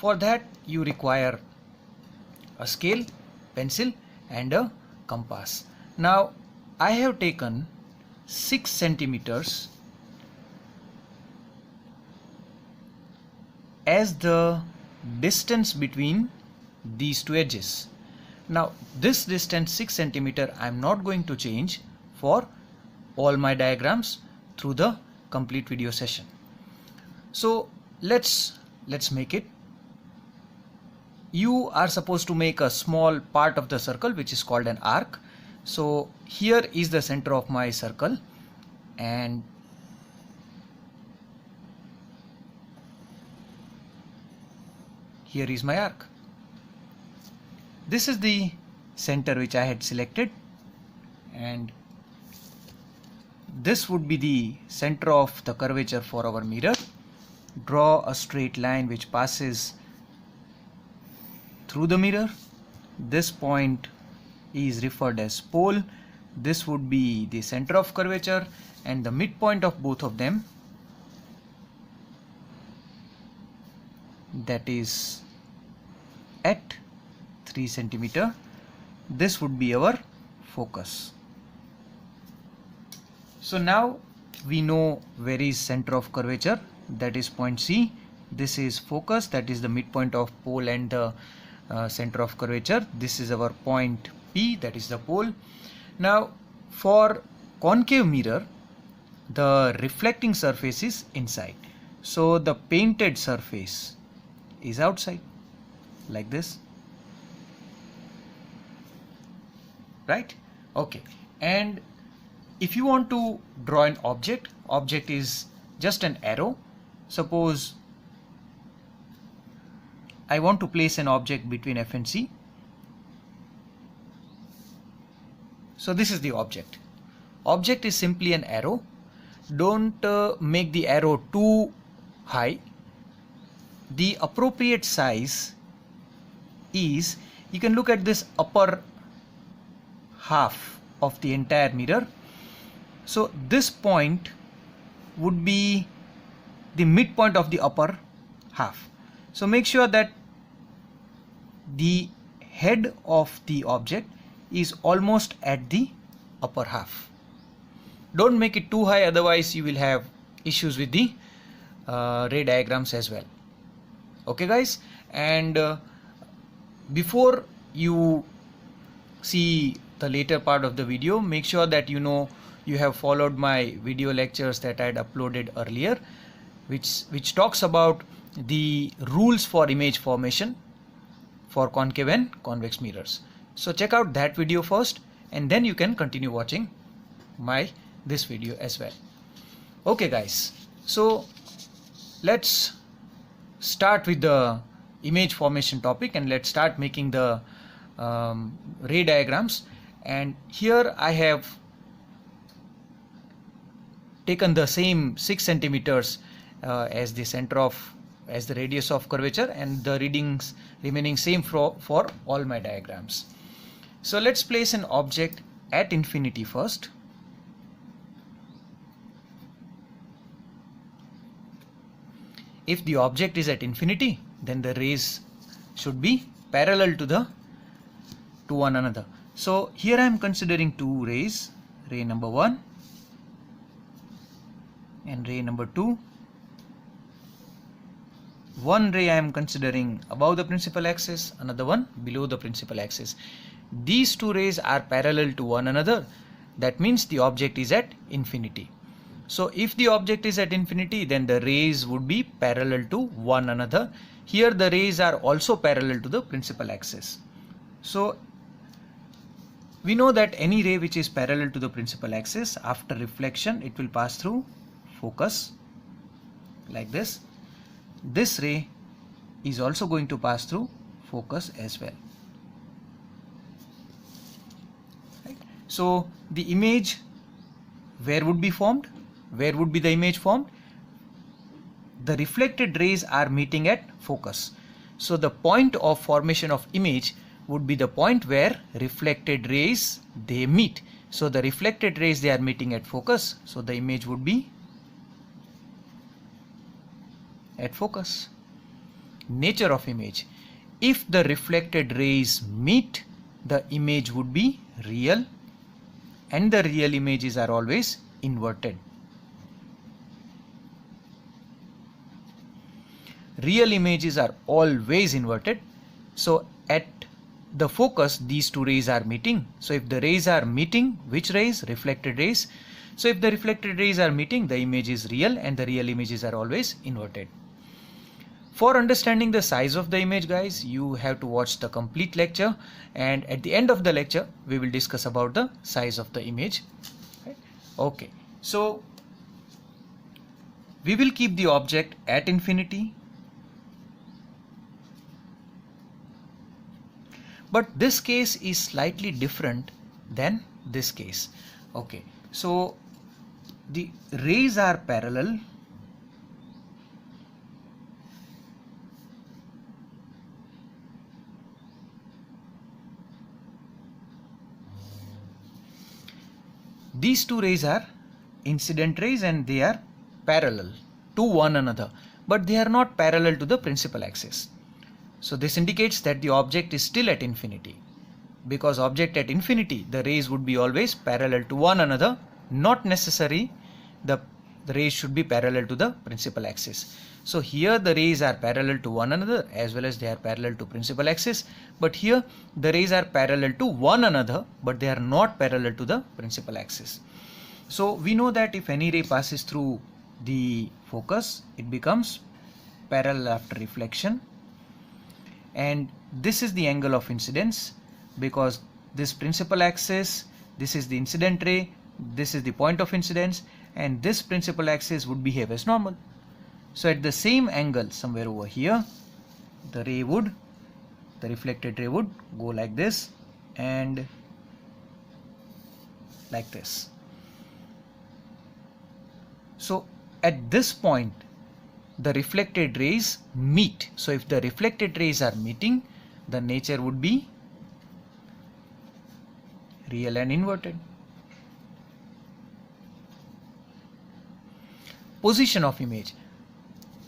For that you require a scale, pencil and a compass. Now I have taken 6 centimeters as the distance between these two edges. Now this distance 6 centimeter I am not going to change for all my diagrams through the complete video session. So let's make it. You are supposed to make a small part of the circle which is called an arc. So here is the center of my circle, and here is my arc. This is the center which I had selected, and this would be the center of the curvature for our mirror. Draw a straight line which passes through the mirror. This point is referred as pole. This would be the center of curvature, and the midpoint of both of them, that is at 3 centimeter. This would be our focus. So now we know where is center of curvature, that is point C. This is focus, that is the midpoint of pole and the center of curvature. This is our point P, that is the pole. Now for concave mirror, the reflecting surface is inside, so the painted surface is outside, like this, right? Okay. And if you want to draw an object is just an arrow. Suppose I want to place an object between F and C. So this is the object. Object is simply an arrow. Don't make the arrow too high. The appropriate size is, you can look at this upper half of the entire mirror. So this point would be the midpoint of the upper half. So make sure that the head of the object is almost at the upper half. Don't make it too high, otherwise you will have issues with the ray diagrams as well. Okay guys, and before you see the later part of the video, make sure that you have followed my video lectures that I had uploaded earlier, which talks about the rules for image formation for concave and convex mirrors. So check out that video first, and then you can continue watching this video as well. Okay guys, so let's start with the image formation topic, and let's start making the ray diagrams. And here I have taken the same 6 centimeters as the radius of curvature, and the readings remaining same for all my diagrams. So let's place an object at infinity first. If the object is at infinity, then the rays should be parallel to one another. So here I am considering two rays, ray number 1 and ray number 2. One ray I am considering above the principal axis, another one below the principal axis. These two rays are parallel to one another. That means the object is at infinity. So if the object is at infinity, then the rays would be parallel to one another. Here the rays are also parallel to the principal axis. So we know that any ray which is parallel to the principal axis, after reflection it will pass through focus, like this. This ray is also going to pass through focus as well. Right? So the image, where would be formed? Where would be the image formed? The reflected rays are meeting at focus. So the point of formation of image would be the point where reflected rays they meet. So the reflected rays, they are meeting at focus. So the image would be at focus. nature of image. If the reflected rays meet, the image would be real, and the real images are always inverted. Real images are always inverted. So at the focus, these two rays are meeting. So if the rays are meeting, which rays? Reflected rays. So if the reflected rays are meeting, the image is real, and the real images are always inverted. For understanding the size of the image, guys, you have to watch the complete lecture, and at the end of the lecture we will discuss about the size of the image. Okay, so we will keep the object at infinity, but this case is slightly different than this case. Okay, so the rays are parallel, these two rays are incident rays and they are parallel to one another, but they are not parallel to the principal axis. So this indicates that the object is still at infinity, because object at infinity, the rays would be always parallel to one another, not necessary the rays should be parallel to the principal axis. So here the rays are parallel to one another as well as they are parallel to principal axis, but here the rays are parallel to one another but they are not parallel to the principal axis. So we know that if any ray passes through the focus, it becomes parallel after reflection, and this is the angle of incidence, because this principal axis, this is the incident ray, this is the point of incidence, and this principal axis would behave as normal. So at the same angle somewhere over here, the reflected ray would go like this and like this. So at this point the reflected rays meet. So if the reflected rays are meeting, the nature would be real and inverted. Position of image.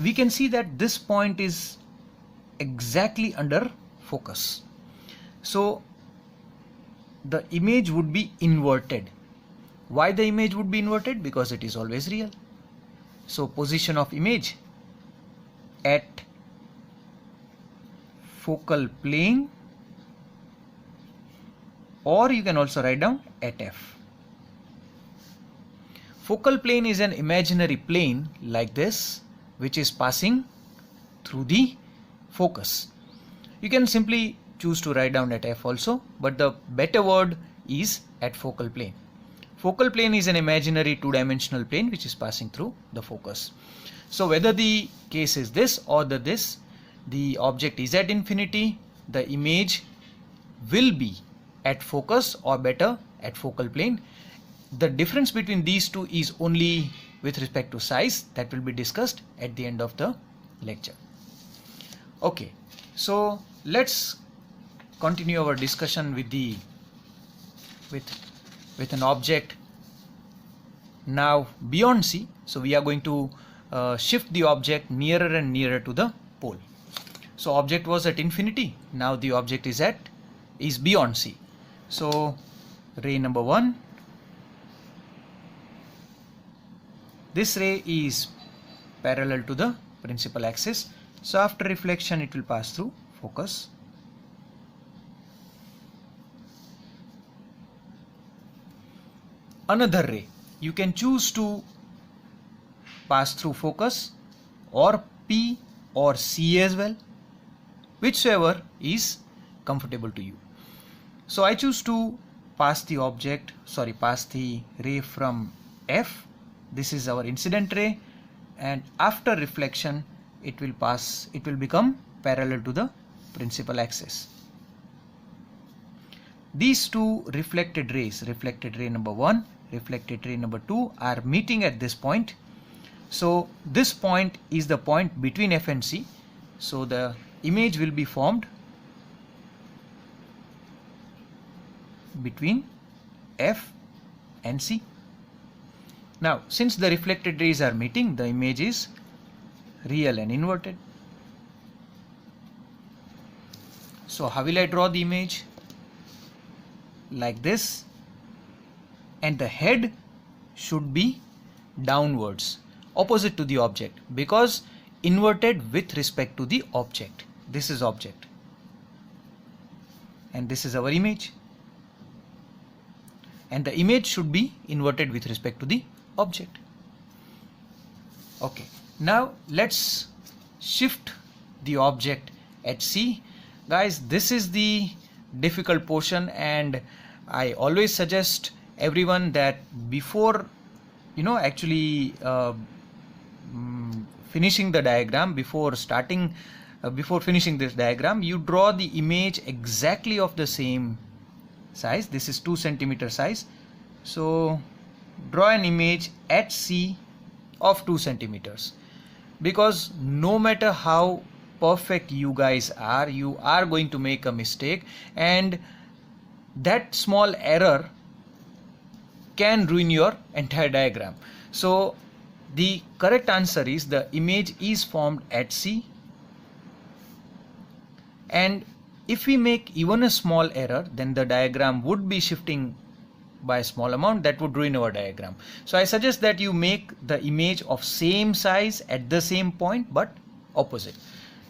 We can see that this point is exactly under focus. So the image would be inverted. Why the image would be inverted? Because it is always real. So position of image at focal plane, or you can also write down at F. Focal plane is an imaginary plane like this, which is passing through the focus. You can simply choose to write down at F also, but the better word is at focal plane. Focal plane is an imaginary two-dimensional plane which is passing through the focus. So whether the case is this or this, the object is at infinity, the image will be at focus, or better at focal plane. The difference between these two is only with respect to size, that will be discussed at the end of the lecture. Okay, so let's continue our discussion with an object now beyond C. So we are going to shift the object nearer and nearer to the pole. So object was at infinity, now the object is beyond C. So ray number 1, this ray is parallel to the principal axis, so after reflection it will pass through focus. Another ray, you can choose to pass through focus or P or C as well, whichever is comfortable to you. So I choose to pass the ray from F. This is our incident ray, and after reflection it will become parallel to the principal axis. These two reflected rays, reflected ray number 1, reflected ray number 2, are meeting at this point. So this point is the point between F and C. So the image will be formed between F and C. Now since the reflected rays are meeting, the image is real and inverted. So how will I draw the image? Like this, and the head should be downwards, opposite to the object, because inverted with respect to the object. This is object and this is our image, and the image should be inverted with respect to the object. Okay, now let's shift the object at C. Guys, this is the difficult portion, and I always suggest everyone that before actually finishing the diagram, before finishing this diagram, you draw the image exactly of the same size. This is 2 centimeter size, so draw an image at C of 2 centimeters, because no matter how perfect you guys are, you are going to make a mistake, and that small error can ruin your entire diagram. So the correct answer is the image is formed at C, and if we make even a small error, then the diagram would be shifting by a small amount. That would ruin our diagram. So I suggest that you make the image of same size at the same point but opposite.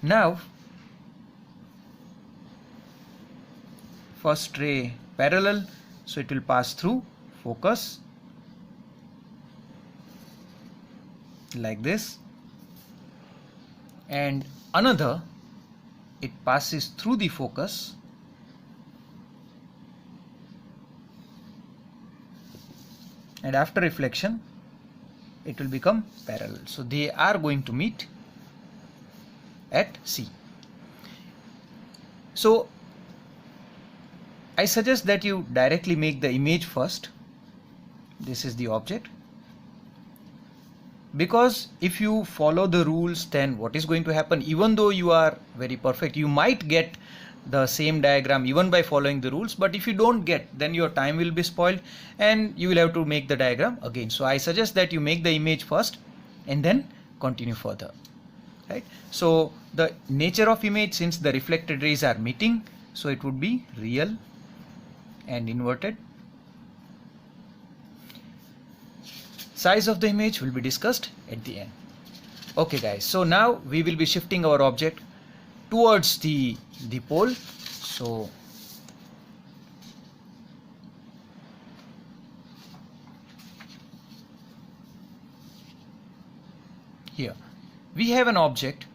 Now first ray parallel, so it will pass through focus like this, and another, it passes through the focus and after reflection it will become parallel. So they are going to meet at C. So I suggest that you directly make the image first. This is the object, because if you follow the rules, then what is going to happen, even though you are very perfect, you might get the same diagram even by following the rules, but if you don't get, then your time will be spoiled and you will have to make the diagram again. So I suggest that you make the image first and then continue further, right? So the nature of image, since the reflected rays are meeting, so it would be real and inverted. Size of the image will be discussed at the end. Okay guys, so now we will be shifting our object towards the pole. So here we have an object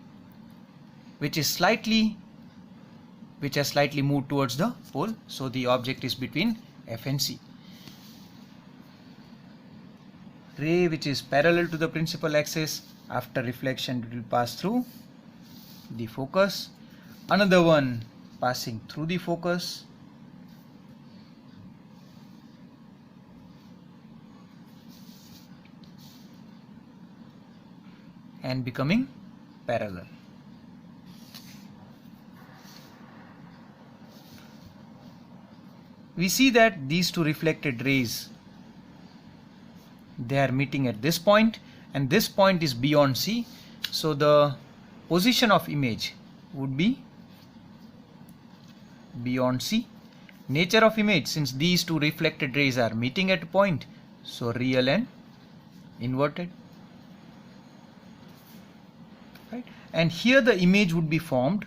which has slightly moved towards the pole. So the object is between F and C. Ray which is parallel to the principal axis, after reflection it will pass through the focus. Another one passing through the focus. And becoming parallel. We see that these two reflected rays, they are meeting at this point, and this point is beyond C. So the position of image would be beyond C. Nature of image, since these two reflected rays are meeting at a point, so real and inverted, right? And here the image would be formed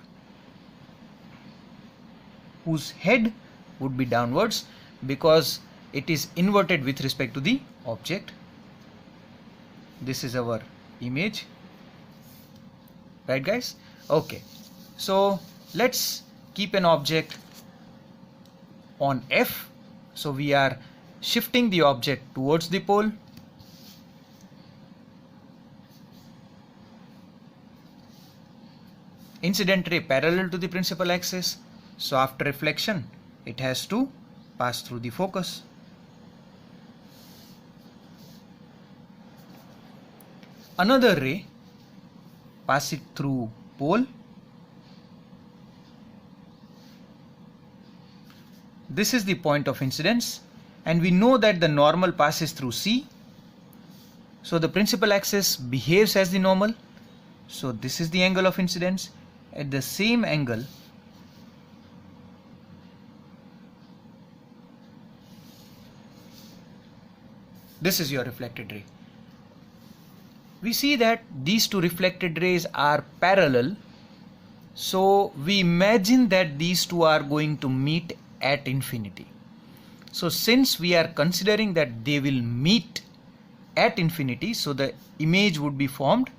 whose head would be downwards, because it is inverted with respect to the object. This is our image, right guys? Okay, so let's keep an object on F. So we are shifting the object towards the pole. Incident ray parallel to the principal axis, so after reflection it has to pass through the focus. Another ray pass it through pole. This is the point of incidence, and we know that the normal passes through C. So the principal axis behaves as the normal. So this is the angle of incidence. At the same angle, This is your reflected ray. We see that these two reflected rays are parallel, so we imagine that these two are going to meet at infinity. So since we are considering that they will meet at infinity, so the image would be formed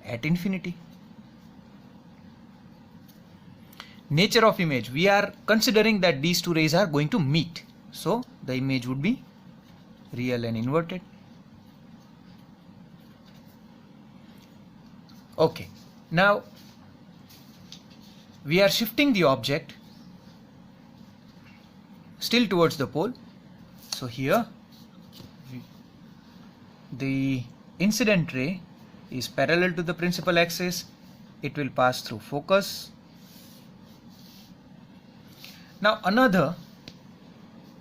at infinity. Nature of image, we are considering that these two rays are going to meet, so the image would be real and inverted. Okay, now we are shifting the object still towards the pole. So here the incident ray is parallel to the principal axis. It will pass through focus. Now another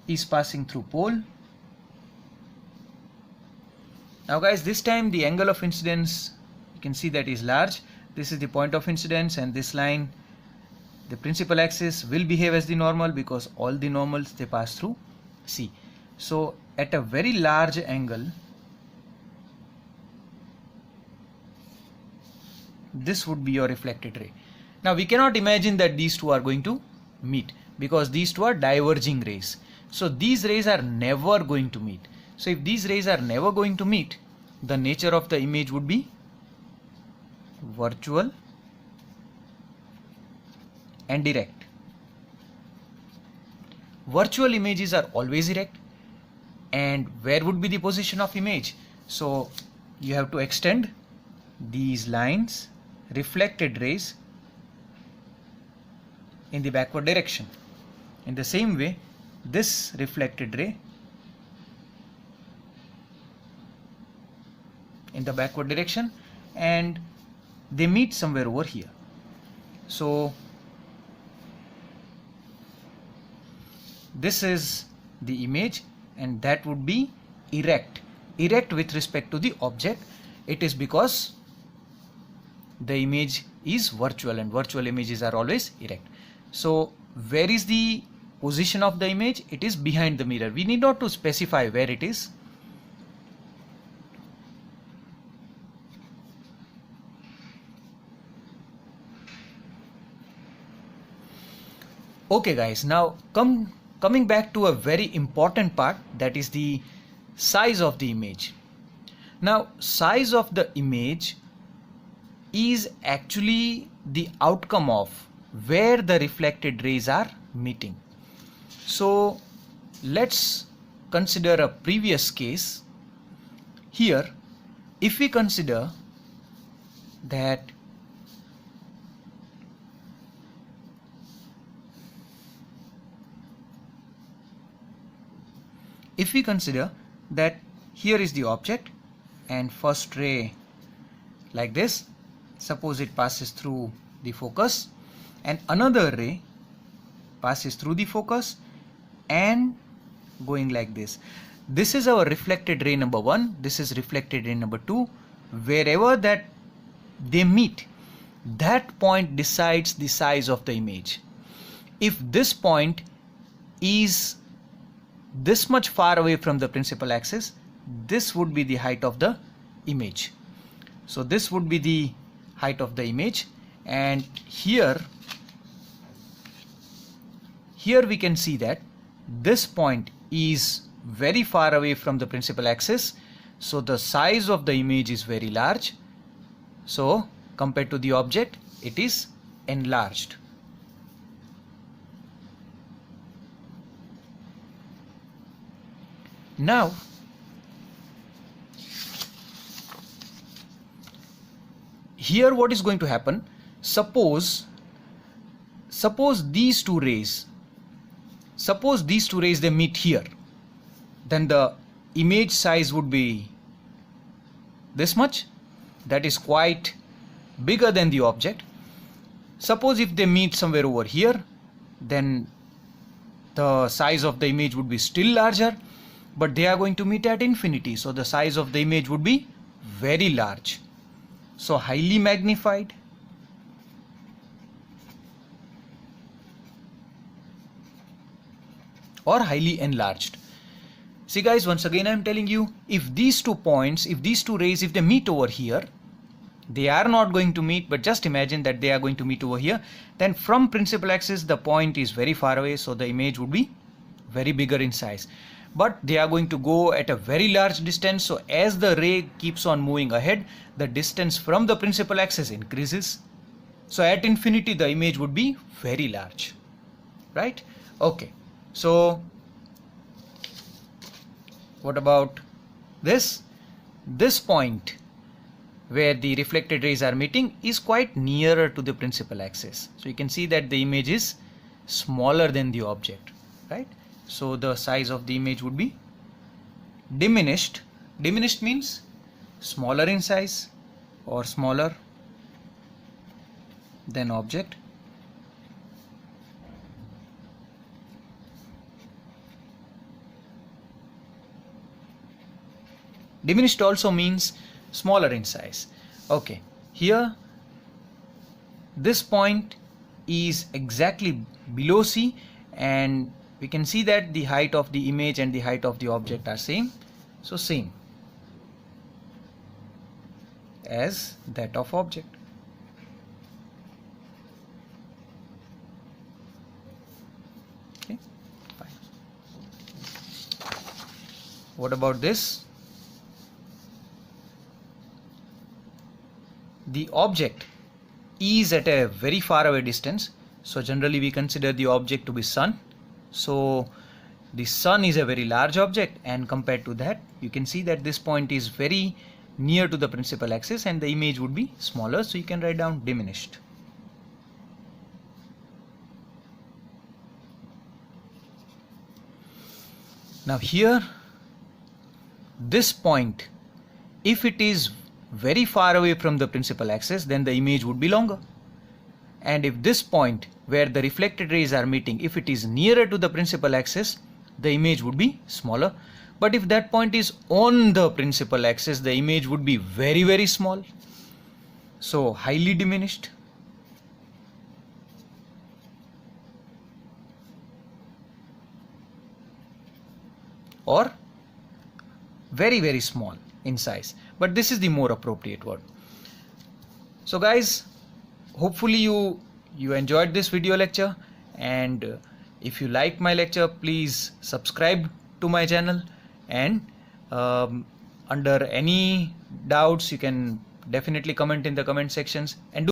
is passing through pole. Now guys, this time the angle of incidence, you can see that is large. This is the point of incidence, and this line, the principal axis, will behave as the normal because all the normals, they pass through C. So at a very large angle, this would be your reflected ray. Now we cannot imagine that these two are going to meet because these two are diverging rays. So these rays are never going to meet. So if these rays are never going to meet, the nature of the image would be virtual and direct. Virtual images are always erect. And where would be the position of image? So you have to extend these lines, reflected rays, in the backward direction. In the same way, this reflected ray in the backward direction, and they meet somewhere over here. So this is the image, and that would be erect. Erect with respect to the object. It is because the image is virtual, and virtual images are always erect. So where is the position of the image? It is behind the mirror. We need not to specify where it is. Okay guys, now coming back to a very important part, that is the size of the image. Now size of the image is actually the outcome of where the reflected rays are meeting. So let's consider a previous case. Here, if we consider that here is the object, and first ray like this, suppose it passes through the focus, and another ray passes through the focus and going like this. This is our reflected ray number 1, this is reflected ray number 2. Wherever that they meet, that point decides the size of the image. If this point is this much far away from the principal axis, this would be the height of the image. So this would be the height of the image, and here we can see that this point is very far away from the principal axis, so the size of the image is very large. So compared to the object, it is enlarged. Now here what is going to happen? Suppose these two rays they meet here, then the image size would be this much. That is quite bigger than the object. Suppose if they meet somewhere over here, then the size of the image would be still larger, but they are going to meet at infinity, so the size of the image would be very large. So highly magnified, or highly enlarged. See guys, once again I'm telling you, if these 2 points, if these 2 rays, if they meet over here, they are not going to meet, but just imagine that they are going to meet over here, then from principal axis the point is very far away, so the image would be very bigger in size. But they are going to go at a very large distance, so as the ray keeps on moving ahead, the distance from the principal axis increases. So at infinity the image would be very large, right? Okay, so what about this? This point where the reflected rays are meeting is quite nearer to the principal axis. So you can see that the image is smaller than the object, right? So the size of the image would be diminished. Diminished means smaller in size or smaller than object. Diminished also means smaller in size. Okay, here this point is exactly below C, and we can see that the height of the image and the height of the object are same, so same as that of object. Okay, fine. What about this? The object is at a very far away distance, so generally we consider the object to be sun. So the sun is a very large object, and compared to that you can see that this point is very near to the principal axis and the image would be smaller, so you can write down diminished. Now here, this point, if it is very far away from the principal axis, then the image would be longer. And if this point where the reflected rays are meeting, if it is nearer to the principal axis, the image would be smaller. But if that point is on the principal axis, the image would be very, very small. So highly diminished. Or very, very small in size, but this is the more appropriate word. So guys, hopefully you enjoyed this video lecture, and if you like my lecture, please subscribe to my channel, and under any doubts you can definitely comment in the comment sections, and